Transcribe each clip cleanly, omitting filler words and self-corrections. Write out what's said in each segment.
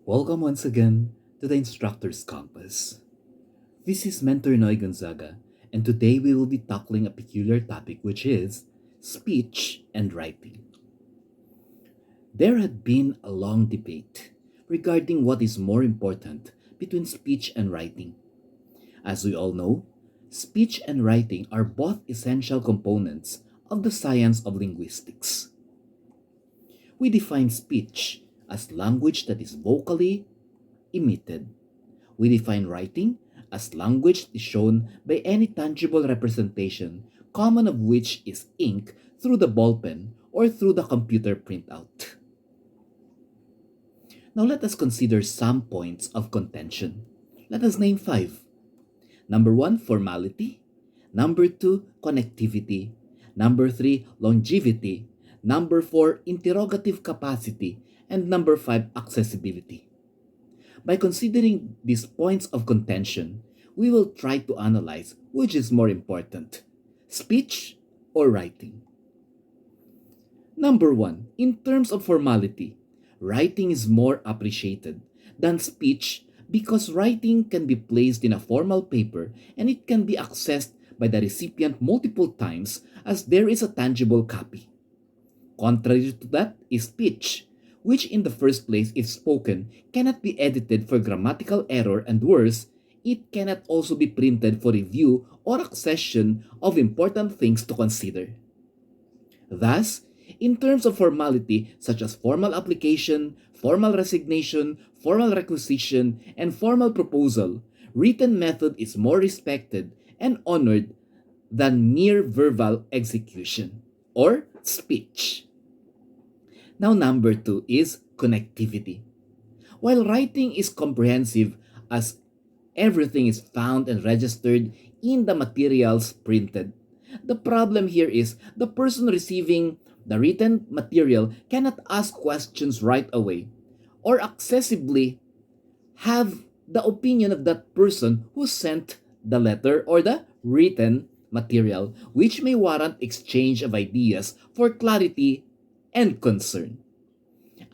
Welcome once again to the Instructor's Compass. This is Mentor Noy Gonzaga, and today we will be tackling a peculiar topic which is speech and writing. There had been a long debate regarding what is more important between speech and writing. As we all know, speech and writing are both essential components of the science of linguistics. We define speech as language that is vocally emitted. We define writing as language that is shown by any tangible representation, common of which is ink through the ballpen or through the computer printout. Now let us consider some points of contention. Let us name five. Number one, formality. Number two, connectivity. Number three, longevity. Number four, interrogative capacity. And number five, accessibility. By considering these points of contention, we will try to analyze which is more important, speech or writing. Number one, in terms of formality, writing is more appreciated than speech because writing can be placed in a formal paper and it can be accessed by the recipient multiple times as there is a tangible copy. Contrary to that is speech, which in the first place, if spoken, cannot be edited for grammatical error and worse, it cannot also be printed for review or accession of important things to consider. Thus, in terms of formality such as formal application, formal resignation, formal requisition, and formal proposal, written method is more respected and honored than mere verbal execution or speech. Now, number two is connectivity. While writing is comprehensive as everything is found and registered in the materials printed, the problem here is the person receiving the written material cannot ask questions right away or accessibly have the opinion of that person who sent the letter or the written material, which may warrant exchange of ideas for clarity and concern.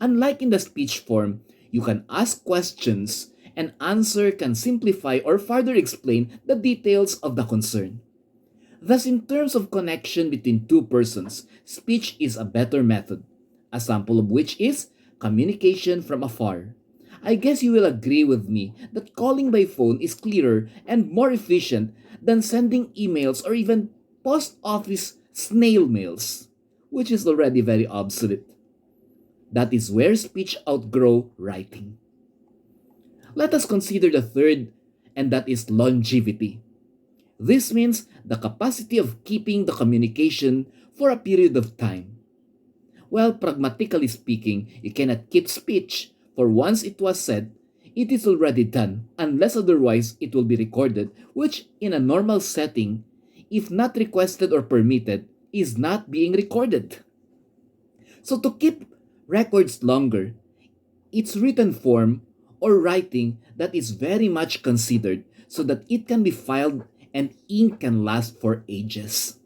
Unlike in the speech form, you can ask questions and answer can simplify or further explain the details of the concern. Thus, in terms of connection between two persons, speech is a better method, a sample of which is communication from afar. I guess you will agree with me that calling by phone is clearer and more efficient than sending emails or even post office snail mails, which is already very obsolete. That is where speech outgrow writing. Let us consider the third, and that is longevity. This means the capacity of keeping the communication for a period of time. Well, pragmatically speaking, you cannot keep speech, for once it was said, it is already done, unless otherwise it will be recorded, which in a normal setting, if not requested or permitted, is not being recorded. So to keep records longer, its written form or writing that is very much considered so that it can be filed and ink can last for ages.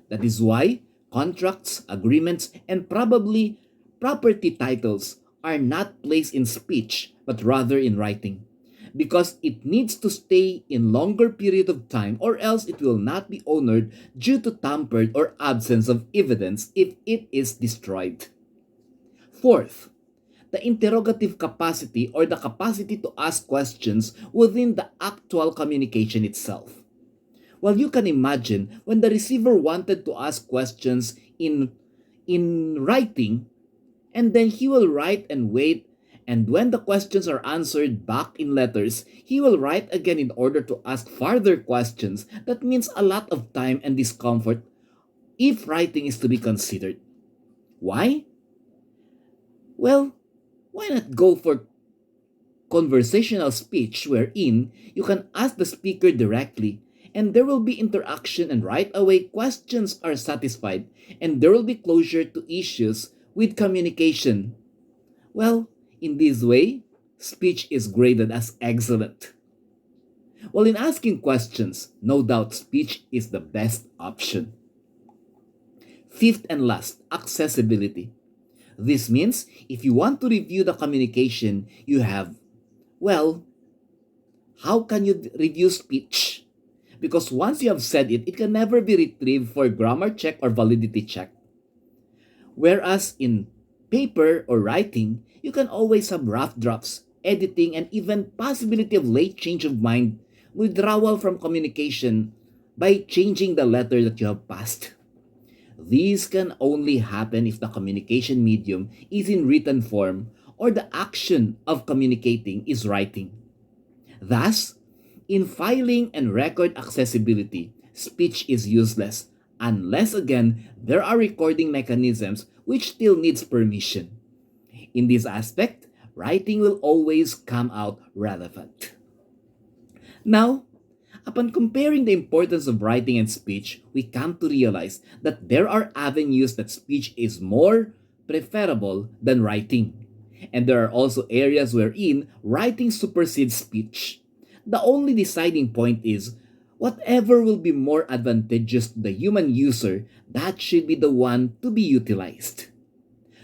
That is why contracts, agreements, and probably property titles are not placed in speech but rather in writing because it needs to stay in longer period of time or else it will not be honored due to tampered or absence of evidence if it is destroyed. Fourth, the interrogative capacity or the capacity to ask questions within the actual communication itself. Well, you can imagine when the receiver wanted to ask questions in writing, and then he will write and wait, and when the questions are answered back in letters, he will write again in order to ask further questions. That means a lot of time and discomfort if writing is to be considered. Why? Well, why not go for conversational speech wherein you can ask the speaker directly and there will be interaction and right away questions are satisfied and there will be closure to issues with communication. Well, in this way, speech is graded as excellent. Well, in asking questions, no doubt speech is the best option. Fifth and last, accessibility. This means if you want to review the communication you have, well, how can you review speech? Because once you have said it, it can never be retrieved for grammar check or validity check. Whereas in paper or writing, you can always have rough drafts, editing, and even possibility of late change of mind, withdrawal from communication by changing the letter that you have passed. These can only happen if the communication medium is in written form or the action of communicating is writing. Thus, in filing and record accessibility, speech is useless unless again there are recording mechanisms which still needs permission. In this aspect, writing will always come out relevant. Now, upon comparing the importance of writing and speech, we come to realize that there are avenues that speech is more preferable than writing. And there are also areas wherein writing supersedes speech. The only deciding point is whatever will be more advantageous to the human user, that should be the one to be utilized.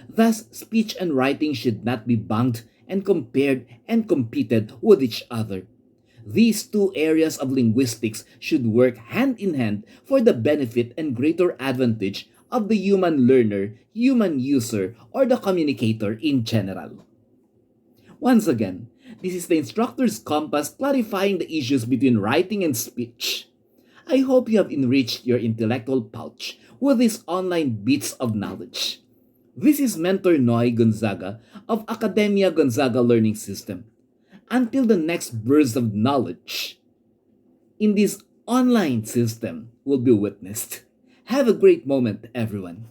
Thus, speech and writing should not be bunked and compared and competed with each other. These two areas of linguistics should work hand in hand for the benefit and greater advantage of the human learner, human user, or the communicator in general. Once again, this is the instructor's compass clarifying the issues between writing and speech. I hope you have enriched your intellectual pouch with these online bits of knowledge. This is Mentor Noy Gonzaga of Academia Gonzaga Learning System. Until the next burst of knowledge in this online system will be witnessed. Have a great moment, everyone.